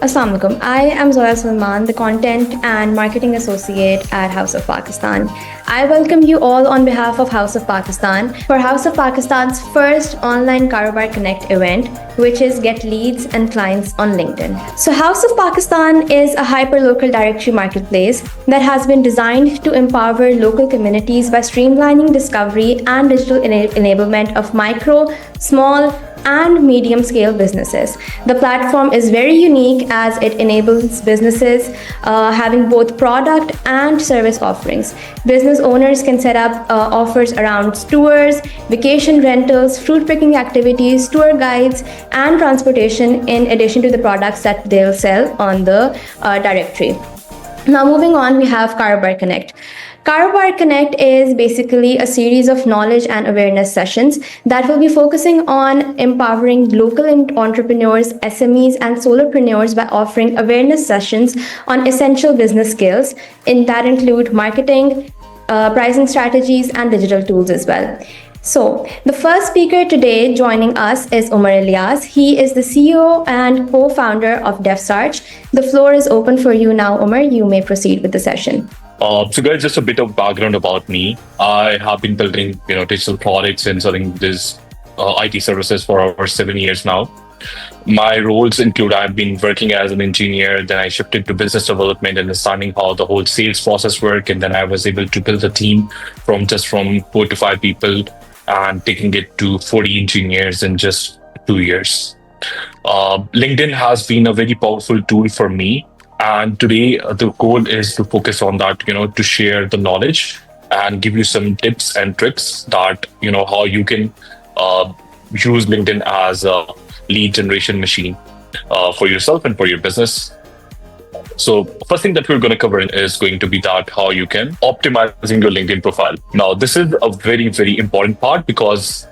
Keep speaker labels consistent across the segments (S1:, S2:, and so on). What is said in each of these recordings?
S1: Assalamu alaikum. I am Zoya Salman, the Content and Marketing Associate at House of Pakistan. I welcome you all on behalf of House of Pakistan for House of Pakistan's first online Karobar Connect event, which is Get Leads and Clients on LinkedIn. So, House of Pakistan is a hyper-local directory marketplace that has been designed to empower local communities by streamlining discovery and digital enablement of micro, small, and medium scale businesses. The platform is very unique as it enables businesses having both product and service offerings. Business owners can set up offers around tours, vacation rentals, fruit picking activities, tour guides, and transportation in addition to the products that they'll sell on the directory. Now, moving on, we have Karobar Connect. Karobar Connect is basically a series of knowledge and awareness sessions that will be focusing on empowering local entrepreneurs, SMEs, and solopreneurs by offering awareness sessions on essential business skills, that include marketing, pricing strategies, and digital tools as well. So, the first speaker today joining us is Omar Ilyas. He is the CEO and co-founder of DevSearch. The floor is open for you now, Omar. You may proceed with the session.
S2: So guys, just a bit of background about me. I have been building, digital products and selling these IT services for over 7 years now. My roles include I've been working as an engineer, then I shifted to business development and understanding how the whole sales process works. And then I was able to build a team from 4 to 5 people and taking it to 40 engineers in just 2 years. LinkedIn has been a very powerful tool for me. And today, the goal is to focus on that, to share the knowledge and give you some tips and tricks that, how you can use LinkedIn as a lead generation machine for yourself and for your business. So first thing that we're going to cover is going to be that how you can optimizing your LinkedIn profile. Now, this is a very, very important part because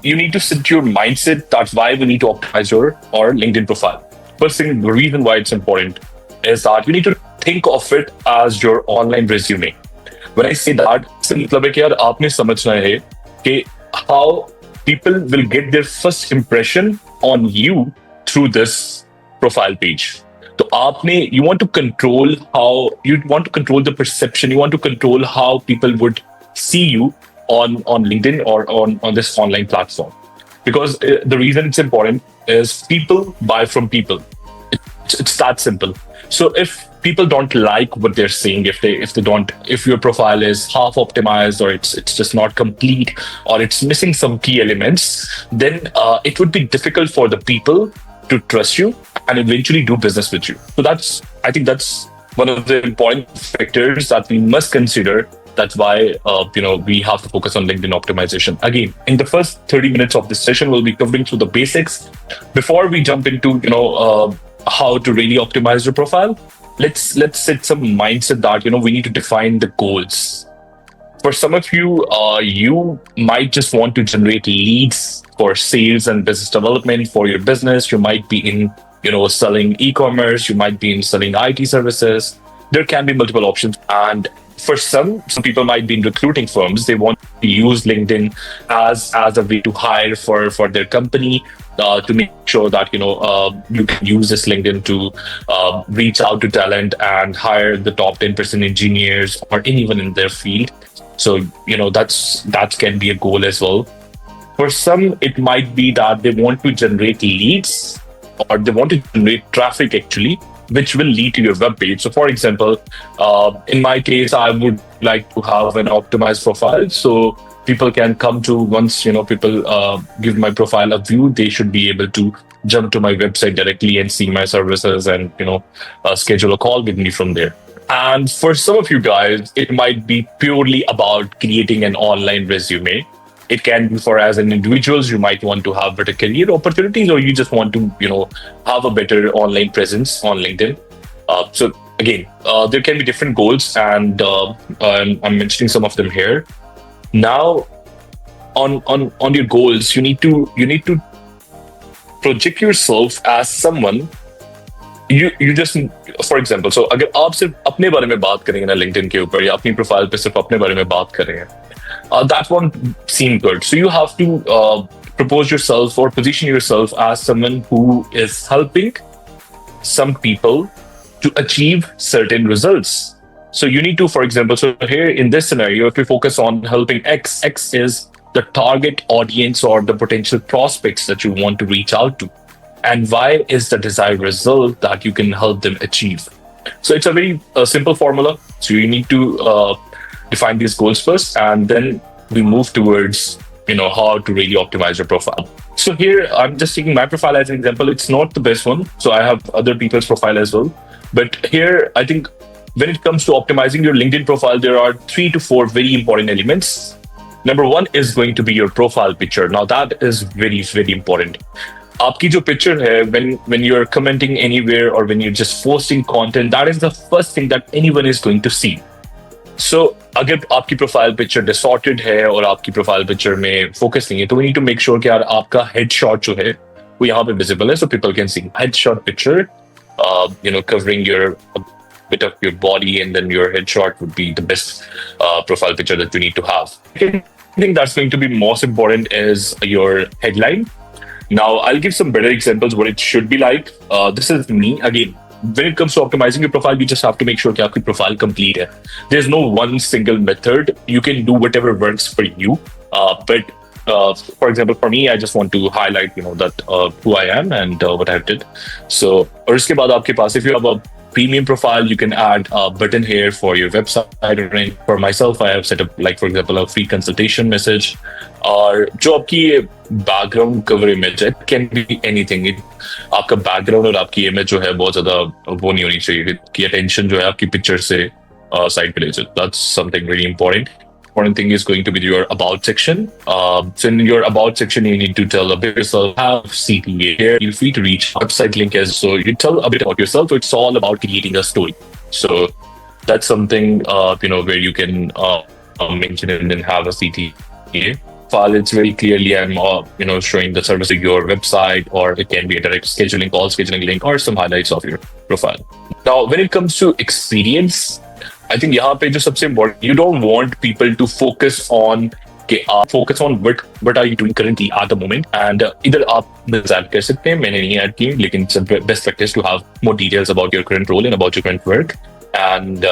S2: you need to set your mindset that's why we need to optimize your LinkedIn profile. First thing, the reason why it's important is that you need to think of it as your online resume. When I say that, it's मतलब है कि यार आपने समझना है कि how people will get their first impression on you through this profile page. So you want to control the perception, you want to control how people would see you on LinkedIn or on this online platform. Because the reason it's important is people buy from people. It's that simple. So if people don't like what they're saying, if your profile is half optimized or it's just not complete or it's missing some key elements, then it would be difficult for the people to trust you and eventually do business with you. So I think that's one of the important factors that we must consider. That's why, we have to focus on LinkedIn optimization. Again, in the first 30 minutes of this session, we'll be covering through the basics. Before we jump into, how to really optimize your profile, let's set some mindset that, we need to define the goals. For some of you, you might just want to generate leads for sales and business development for your business. You might be in, selling e-commerce. You might be in selling IT services. There can be multiple options. And for some people might be in recruiting firms. They want to use LinkedIn as a way to hire for their company, to make sure that, you can use this LinkedIn to reach out to talent and hire the top 10% engineers or anyone in their field. So, that can be a goal as well. For some, it might be that they want to generate leads or they want to generate traffic actually, which will lead to your web page. So for example, in my case, I would like to have an optimized profile. So people can come to once, people give my profile a view, they should be able to jump to my website directly and see my services and, schedule a call with me from there. And for some of you guys, it might be purely about creating an online resume. It can be for as an individuals, you might want to have better career opportunities, or you just want to, have a better online presence on LinkedIn. So again, there can be different goals, and I'm mentioning some of them here. Now, on your goals, you need to project yourself as someone. You just, for example, so अगर आप सिर्फ अपने बारे में बात करेंगे ना LinkedIn के ऊपर या अपनी प्रोफाइल पे सिर्फ अपने बारे में बात करेंगे, that won't seem good. So you have to propose yourself or position yourself as someone who is helping some people to achieve certain results. So you need to, for example, so here in this scenario, if we focus on helping X is the target audience or the potential prospects that you want to reach out to. And Y is the desired result that you can help them achieve. So it's a very simple formula. So you need to define these goals first, and then we move towards, how to really optimize your profile. So here I'm just taking my profile as an example. It's not the best one. So I have other people's profile as well. But here, I think when it comes to optimizing your LinkedIn profile, there are 3 to 4 very important elements. Number one is going to be your profile picture. Now that is very, very important. आपकी जो picture है, when you're commenting anywhere or when you're just posting content, that is the first thing that anyone is going to see. So अगर आपकी profile picture डिसऑर्टेड है और आपकी profile picture में focus नहीं है, तो we need to make sure कि यार आपका हेडशॉट जो है वो यहाँ पे विजिबल है, so people can see headshot picture, covering your bit of your body, and then your headshot would be the best profile picture that you need to have. Second thing that's going to be most important is your headline. Now I'll give some better examples what it should be like. This is me again. When it comes to optimizing your profile, you just have to make sure that your profile complete hai. There's no one single method. You can do whatever works for you. But for example, for me, I just want to highlight, that who I am and what I did. So, और इसके बाद आपके पास, if you have a premium profile, you can add a button here for your website. For myself, I have set up, like for example, a free consultation message. और जो आपकी background cover image है, can be anything. आपका background और आपकी image जो है बहुत ज्यादा वो नहीं होनी चाहिए कि अटेंशन जो है आपकी पिक्चर से साइड पे ले जाए. That's something very important. Important thing is going to be your about section. So in your about section, you need to tell a bit yourself. Have CTA here. You're free to reach website link as so you tell a bit about yourself. So it's all about creating a story. So that's something where you can mention it and then have a CTA file. It's very clearly I'm showing the service of your website, or it can be a direct call scheduling link, or some highlights of your profile. Now, when it comes to experience, I think यहाँ पे जो सबसे important, you don't want people to focus on what are you doing currently at the moment, and either आप add कर सकते हैं, मैंने नहीं add की, लेकिन it's a best practice to have more details about your current role and about your current work. And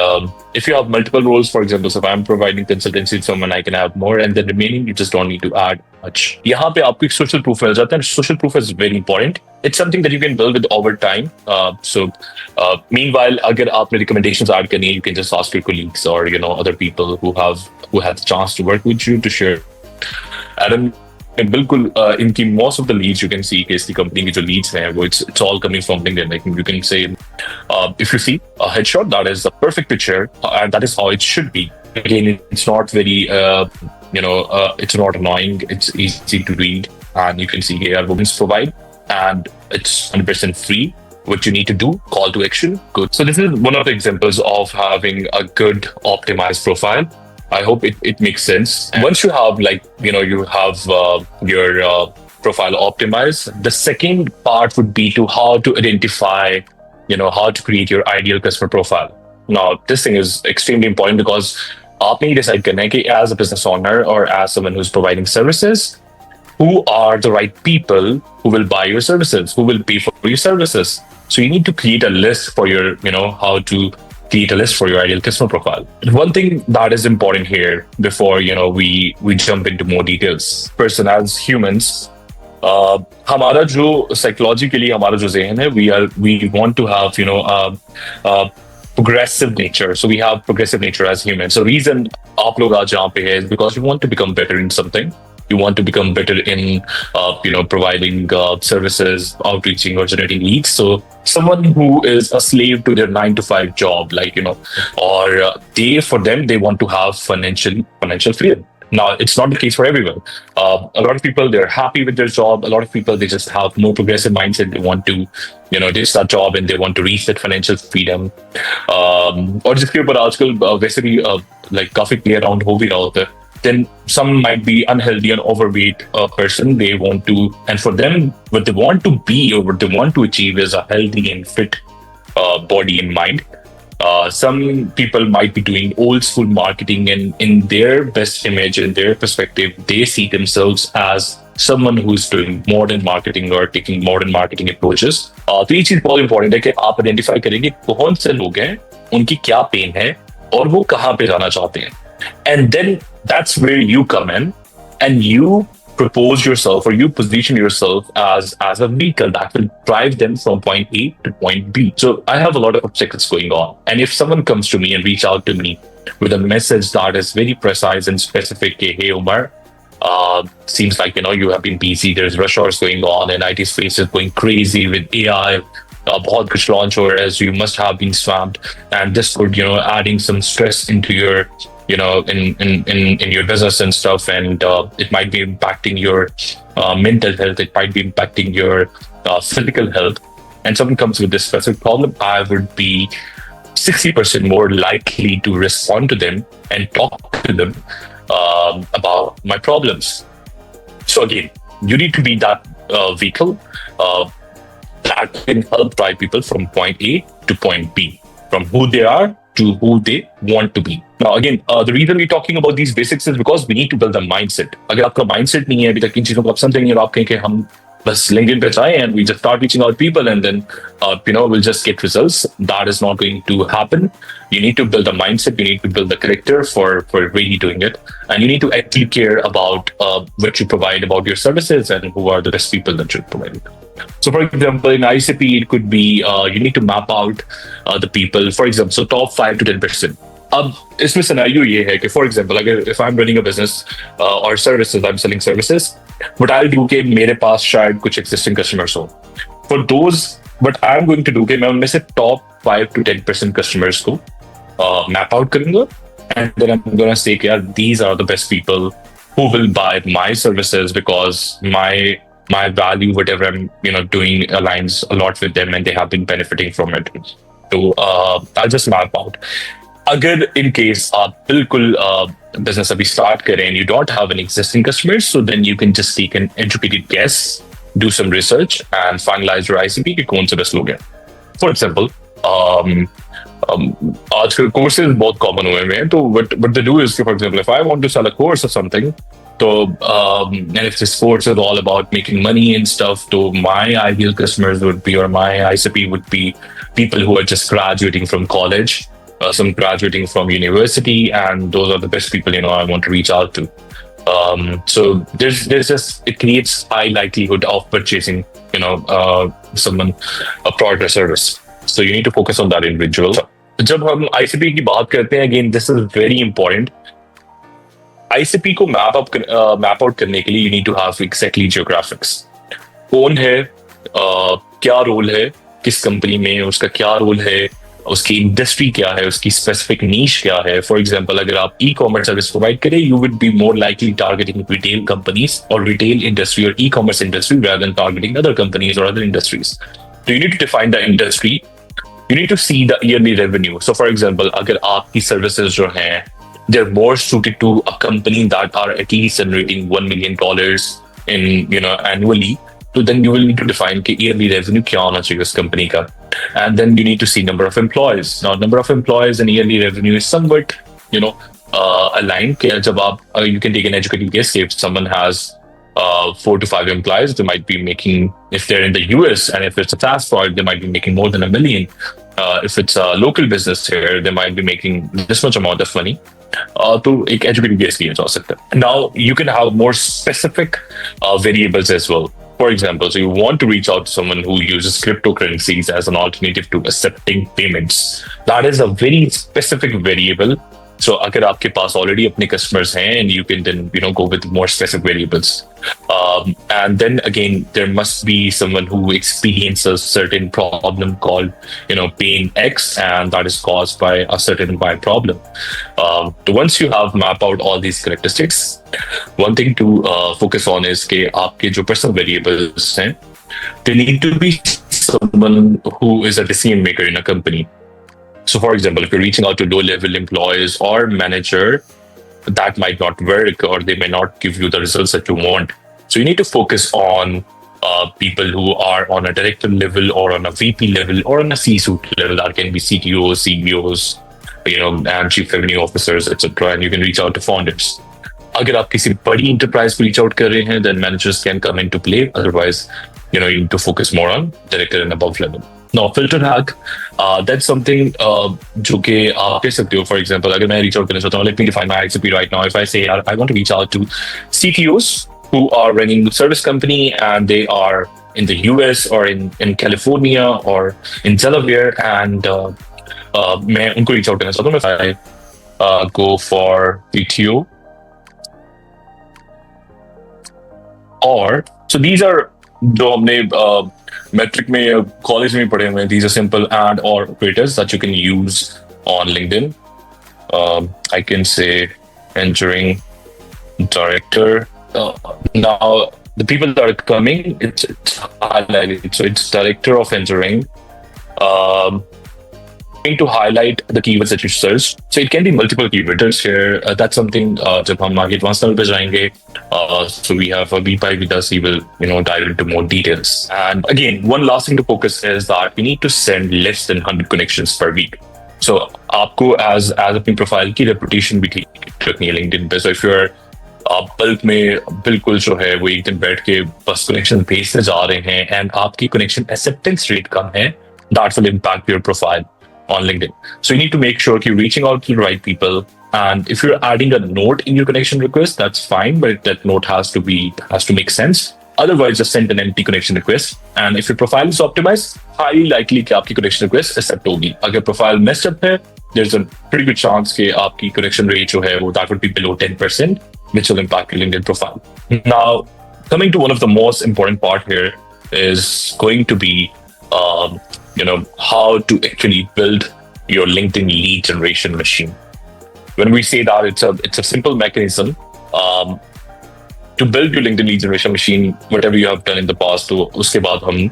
S2: if you have multiple roles, for example, so if I'm providing consultancy to someone, I can have more, and the remaining you just don't need to add much. यहाँ पे आपको एक social proof मिल जाता है. Social proof is very important. It's something that you can build with over time. Meanwhile, अगर आपने recommendations add करनी है, you can just ask your colleagues or other people who have the chance to work with you to share. Adam, बिल्कुल इनकी most of the leads you can see कि इसकी company की जो leads हैं वो it's all coming from LinkedIn. Like you can say if you see a headshot, that is a perfect picture, and that is how it should be. Again, it's not very it's not annoying. It's easy to read, and you can see here women's provide, and it's 100% free. What you need to do, call to action, good. So this is one of the examples of having a good optimized profile. I hope it makes sense. Once you have you have your profile optimized, the second part would be to how to identify, how to create your ideal customer profile. Now, this thing is extremely important because आपने decide करना है कि as a business owner or as someone who's providing services, who are the right people who will buy your services, who will pay for your services. So you need to create a list for your, how to create a list for your ideal customer profile. One thing that is important here before we jump into more details. Person as humans, हमारा जो psychologically हमारा जो ज़हन है, we want to have progressive nature. So we have progressive nature as humans. So reason आप लोग आज यहाँ पे है is because you want to become better in something. You want to become better in, providing services, outreaching, or generating leads. So someone who is a slave to their 9-to-5 job, or for them, they want to have financial freedom. Now, it's not the case for everyone. A lot of people, they're happy with their job. A lot of people, they just have more progressive mindset. They want to, they start job and they want to reach that financial freedom. और जिसके ऊपर आजकल वैसे भी काफी play around हो भी रहा होता है. Then some might be unhealthy and overweight person. They want to, and for them, what they want to be or what they want to achieve is a healthy and fit body and mind. Some people might be doing old school marketing, and in their best image, in their perspective, they see themselves as someone who's doing modern marketing or taking modern marketing approaches. तो ये चीज बहुत important है कि आप identify करेंगे कौन से लोग हैं, उनकी क्या पेन है और वो कहाँ पे जाना चाहते हैं. And then that's where you come in and you propose yourself or you position yourself as a vehicle that will drive them from point A to point B. So I have a lot of objectives going on. And if someone comes to me and reach out to me with a message that is very precise and specific, okay, hey Umar, seems like you have been busy. There's rush hours going on, and IT space is going crazy with AI. बहुत कुछ launch हो रहा है, so you must have been swamped, and this would adding some stress into your in your business and stuff, and it might be impacting your mental health. It might be impacting your physical health. And someone comes with this specific problem, I would be 60% more likely to respond to them and talk to them about my problems. So again, you need to be that vehicle that can help drive people from point A to point B, from who they are to who they want to be. Now again, the reason we're talking about these basics is because we need to build a mindset. अगर आपका mindset नहीं है अभी तक इन चीजों को आप समझेंगे और आप कहें कि हम बस LinkedIn पे जाएं and we just start reaching out people and then we'll just get results. That is not going to happen. You need to build a mindset. You need to build the character for really doing it, and you need to actually care about what you provide, about your services, and who are the best people that you're providing. So, for example, in ICP, it could be you need to map out the people. For example, so top 5 to 10%. अब इसमें scenario ये है कि for example अगर if I am running a business और services I am selling services, but I do के मेरे पास शायद कुछ एग्जिस्टिंग कस्टमर्स हो, for those but I am going to do के मैं उनमें से टॉप 5 to 10% कस्टमर्स को मैप आउट करूंगा, and then I am gonna say कि यार these are the best people who will buy my services because my value, whatever I'm doing, aligns a lot with them and they have been benefiting from it. So I'll just map out. अगर in case आप बिल्कुल business अभी start करें and you don't have any existing customers, so then you can just take an educated guess, do some research and finalize your ICP कि कौन से best लोग हैं. For example, आजकल courses बहुत common हुए हैं, तो what they do is, for example, if I want to sell a course or something, so and if this course is all about making money and stuff, so my ideal customers would be, or my ICP would be people who are just graduating from college, some graduating from university, and those are the best people I want to reach out to. So there's just, it creates high likelihood of purchasing someone a product or service. So you need to focus on that individual. जब हम ICP की बात करते हैं, again this is very important. ICP को map out करने के लिए you need to have exactly geographics. कौन है, क्या रोल है, किस कंपनी में उसका क्या रोल है, उसकी इंडस्ट्री क्या है, उसकी स्पेसिफिक नीश क्या है. फॉर एग्जांपल अगर आप ई-कॉमर्स सर्विस प्रोवाइड करें, you would be more likely targeting retail companies और रिटेल इंडस्ट्री और e-commerce industry rather than targeting other companies or other industries. So you need to define the industry. You need to see the yearly revenue. So for example, अगर आपकी services जो हैं, they're more suited to a company that are at least generating $1 million in annually, so then you will need to define कि yearly revenue क्या होना चाहिए उस company का. And then you need to see number of employees. Now, number of employees and yearly revenue is somewhat, aligned. जब आप, you can take an educated guess. If someone has 4 to 5 employees, they might be making, if they're in the US and if it's a fast product, they might be making more than $1 million. If it's a local business here, they might be making this much amount of money. तो एक educated guess लिया जा सकता है. Now, you can have more specific variables as well. For example, so you want to reach out to someone who uses cryptocurrencies as an alternative to accepting payments. That is a very specific variable. So अगर आपके पास already अपने customers हैं, and you can then go with more specific variables. And then again, there must be someone who experiences certain problem called pain X, and that is caused by a certain Y problem. So once you have mapped out all these characteristics, one thing to focus on is कि आपके जो personal variables हैं, they need to be someone who is a decision maker in a company. So for example, if you're reaching out to low-level employees or manager, that might not work, or they may not give you the results that you want. So you need to focus on people who are on a director level or on a VP level or on a C-suite level. That can be CTOs, CEOs, and chief revenue officers, etc. And you can reach out to founders. अगर आप किसी बड़ी enterprise को reach out कर रहे हैं, then managers can come into play. Otherwise, you need to focus more on director and above level. Now, filter hack, that's something जो कि आप कह सकते हो. For example, अगर मैं reach out करना चाहता हूँ, let me define my ICP right now. If I say I want to reach out to CTOs who are running service company and they are in the US or in California or in Delaware, and मैं उनको reach out करना चाहता हूँ. If I go for CTO, or so these are जो हमने metric में college में पढ़े हुए हैं. These are simple and or operators that you can use on LinkedIn. I can say engineering director. Now the people that are coming, it's highlighted. So it's director of engineering. Going to highlight the keywords that you search. So it can be multiple keywords here. That's something जब हम आगे advanced level पे जाएंगे. So we have a VP with us. He will dive into more details. And again, one last thing to focus is that we need to send less than 100 connections per week. So आपको as अपनी profile की reputation भी ठीक रखनी है LinkedIn पे. So if you're bulk में बिल्कुल जो है वो एक दिन बैठ के बस कनेक्शन भेजते जा रहे हैं and आपकी connection acceptance rate कम है, that will impact your profile on LinkedIn. So you need to make sure you're reaching out to the right people. And if you're adding a note in your connection request, that's fine, but that note has to make sense. Otherwise, just send an empty connection request. And if your profile is optimized, highly likely कि आपकी connection request accept होगी. अगर profile messed up है, there's a pretty good chance कि आपकी connection rate जो है वो that would be below 10%, which will impact your LinkedIn profile. Now, coming to one of the most important part here is going to be how to actually build your LinkedIn lead generation machine. When we say that, it's a simple mechanism to build your LinkedIn lead generation machine. Whatever you have done in the past, तो उसके बाद हम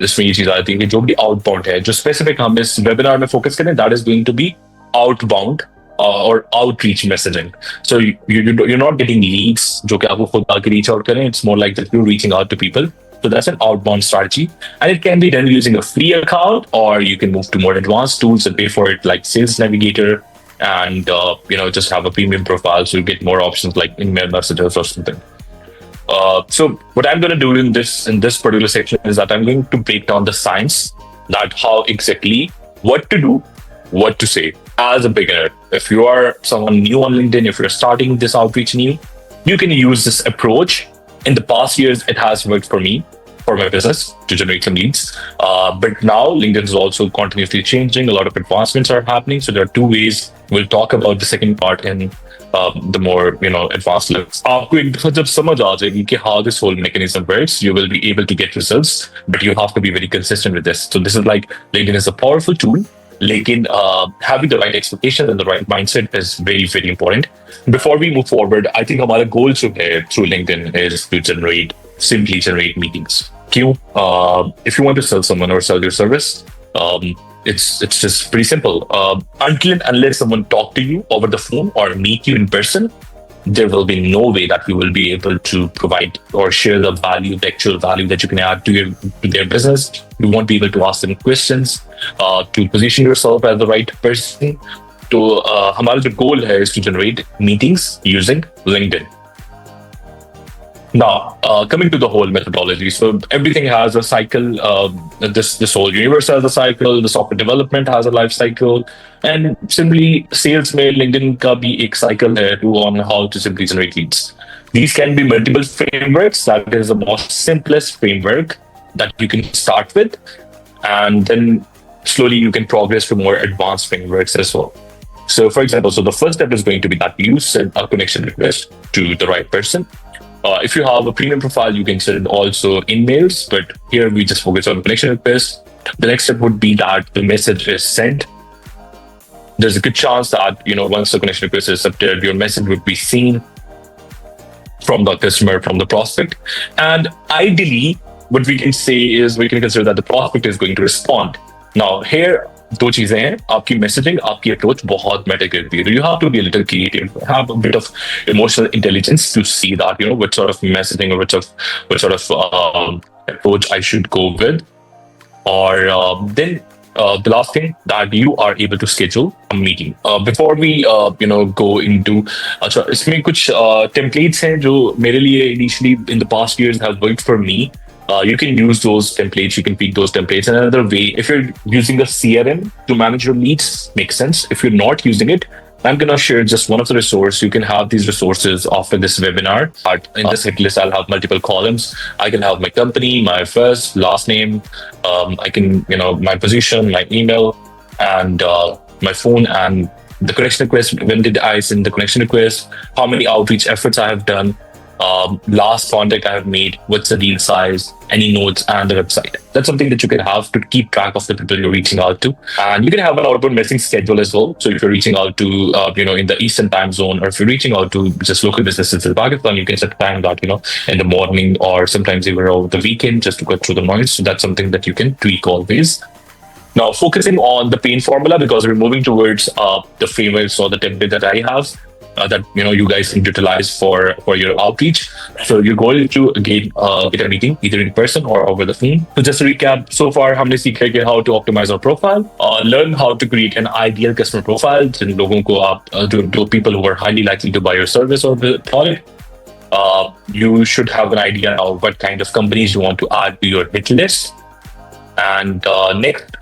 S2: इसमें ये चीज आती है कि जो भी outbound है, जो specific हम इस webinar में focus करें, that is going to be outbound or outreach messaging. So you're not getting leads जो कि आपको खुद आके reach out करें. It's more like that you're reaching out to people. So that's an outbound strategy, and it can be done using a free account, or you can move to more advanced tools and pay for it, like Sales Navigator, and just have a premium profile so you get more options like email messages or something. So what I'm going to do in this particular section is that I'm going to break down the science, that how exactly what to do, what to say as a beginner. If you are someone new on LinkedIn, if you're starting this outreach new, you can use this approach. In the past years, it has worked for me, for my business, to generate some leads. But now LinkedIn is also continuously changing. A lot of advancements are happening. So there are two ways. We'll talk about the second part in the more advanced levels. आपको एक दफा जब समझ आ जाएगी कि how this whole mechanism works, you will be able to get results. But you have to be very consistent with this. So this is like LinkedIn is a powerful tool. Lekin having the right expectations and the right mindset is very, very important. Before we move forward, I think our goal through LinkedIn is to simply generate meetings. If you want to sell someone or sell your service, it's just pretty simple. Until and unless someone talk to you over the phone or meet you in person, there will be no way that we will be able to provide or share the actual value that you can add to their business. You won't be able to ask them questions, to position yourself as the right person. So, our goal here is to generate meetings using LinkedIn. Now, coming to the whole methodology, so everything has a cycle. This whole universe has a cycle. The software development has a life cycle, and simply sales में LinkedIn का भी एक cycle है on how to simply generate leads. These can be multiple frameworks. That is the most simplest framework that you can start with, and then slowly you can progress to more advanced frameworks as well. So, for example, the first step is going to be that you send a connection request to the right person. If you have a premium profile, you can send also in-mails, but here we just focus on connection requests. The next step would be that the message is sent. There's a good chance that, once the connection request is accepted, your message would be seen from the customer, from the prospect. And ideally, what we can say is we can consider that the prospect is going to respond. Now, here, दो चीजें हैं, आपकी messaging, आपकी approach बहुत matter करती है. You have to be a little creative, have a bit of emotional intelligence to see that, what sort of messaging or what sort of approach I should go with. Or then the last thing, that you are able to schedule a meeting. Before we go into, अच्छा इसमें कुछ templates हैं जो मेरे लिए initially in the past years have worked for me. You can use those templates, you can pick those templates. Another way, if you're using a CRM to manage your leads, makes sense. If you're not using it, I'm going to share just one of the resources. You can have these resources after this webinar. But in this hit list, I'll have multiple columns. I can have my company, my first, last name. I can, my position, my email, and my phone, and the connection request. When did I send the connection request? How many outreach efforts I have done? Last contact I have made, what's the deal size, any notes, and the website. That's something that you can have to keep track of the people you're reaching out to. And you can have an outbound messaging schedule as well. So if you're reaching out to, in the Eastern time zone, or if you're reaching out to just local businesses in Pakistan, you can set time that, in the morning or sometimes even over the weekend just to cut through the noise. So that's something that you can tweak always. Now, focusing on the pain formula, because we're moving towards the frameworks or the template that I have. That you guys can utilize for your outreach. So you're going to again get a meeting either in person or over the phone. So just to recap, so far हमने सीखा है कि how to optimize our profile, learn how to create an ideal customer profile. जिन लोगों को आप जो people who are highly likely to buy your service or the product. You should have an idea of what kind of companies you want to add to your hit list. And next,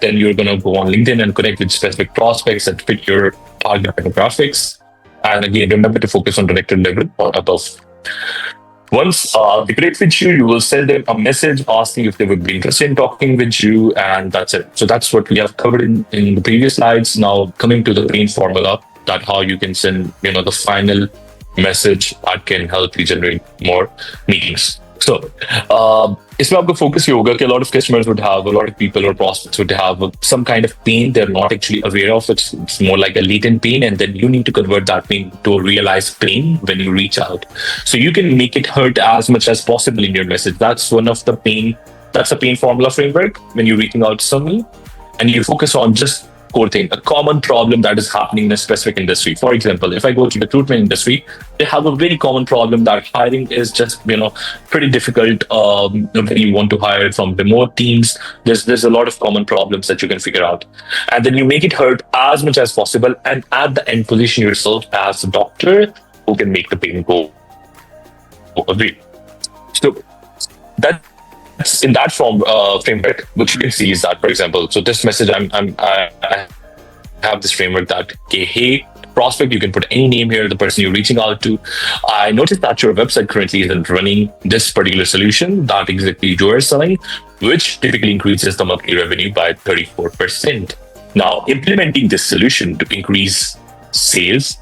S2: then you're going to go on LinkedIn and connect with specific prospects that fit your target demographics. And again, remember to focus on director level or above. Once they connect with you, you will send them a message asking if they would be interested in talking with you, and that's it. So that's what we have covered in the previous slides. Now coming to the main formula, that how you can send, the final message that can help you generate more meetings. So, इसमें आपका focus ये होगा कि a lot of customers would have, a lot of people or prospects would have some kind of pain they're not actually aware of. It's more like a latent pain, and then you need to convert that pain to a realized pain when you reach out. So you can make it hurt as much as possible in your message. That's a pain formula framework when you're reaching out to someone, and you focus on just core thing, a common problem that is happening in a specific industry. For example, if I go to the recruitment industry, they have a very common problem that hiring is just, pretty difficult. When you want to hire from remote teams, there's a lot of common problems that you can figure out. And then you make it hurt as much as possible, and at the end position yourself as a doctor who can make the pain go away. So that's in that framework, which you can see is that, for example, so this message, I have this framework that, okay, hey, prospect, you can put any name here, the person you're reaching out to. I noticed that your website currently isn't running this particular solution that exactly you are selling, which typically increases the monthly revenue by 34%. Now, implementing this solution to increase sales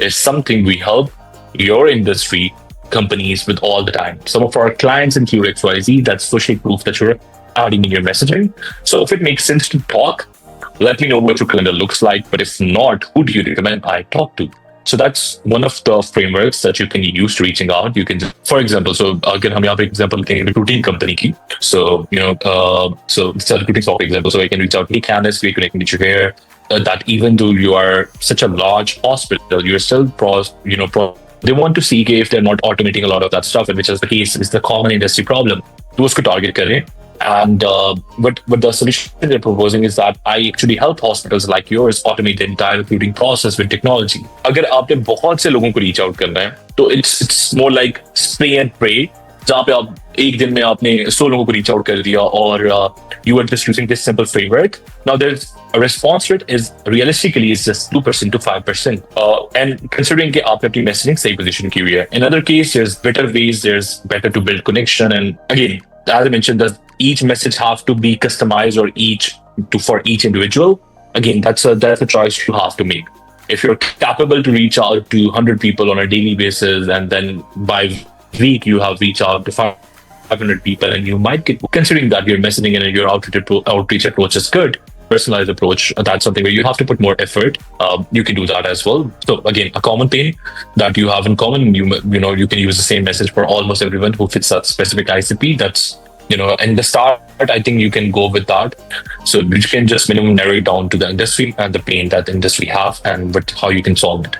S2: is something we help your industry companies with all the time. Some of our clients include XYZ. That's social proof that you're adding in your messaging. So if it makes sense to talk, let me know what your calendar looks like. But if not, who do you recommend I talk to? So that's one of the frameworks that you can use to reaching out. You can, for example, so again, हम यहाँ पे example लेंगे recruiting company की. So so it's a recruiting software example. So I can reach out, hey Candice, we're connecting with you here. That even though you are such a large hospital, you're still they want to see if they're not automating a lot of that stuff, and which is the case, is the common industry problem. तो उसको target करें. And but the solution they're proposing is that I actually help hospitals like yours automate the entire recruiting process with technology. अगर आपने बहुत से लोगों को reach out करना है, तो it's more like spray and pray. जहाँ पे आप एक दिन में आपने 100 लोगों को reach out कर दिया, और you are just using this simple framework. Now there's a response rate is realistically is just 2% to 5%. And considering कि आपने अपनी messaging सही position की हुई है. In other case, there's better ways. There's better to build connection. And again, as I mentioned, does each message have to be customized or for each individual? Again, that's a choice you have to make. If you're capable to reach out to 100 people on a daily basis, and then by week you have reached out to 500 people, and you might get, considering that your messaging and your outreach approach is good, personalized approach, that's something where you have to put more effort. You can do that as well. So again, a common pain that you have in common, you can use the same message for almost everyone who fits that specific ICP. That's, in the start, part, I think you can go with that. So you can just minimum narrow it down to the industry and the pain that the industry have and how you can solve it.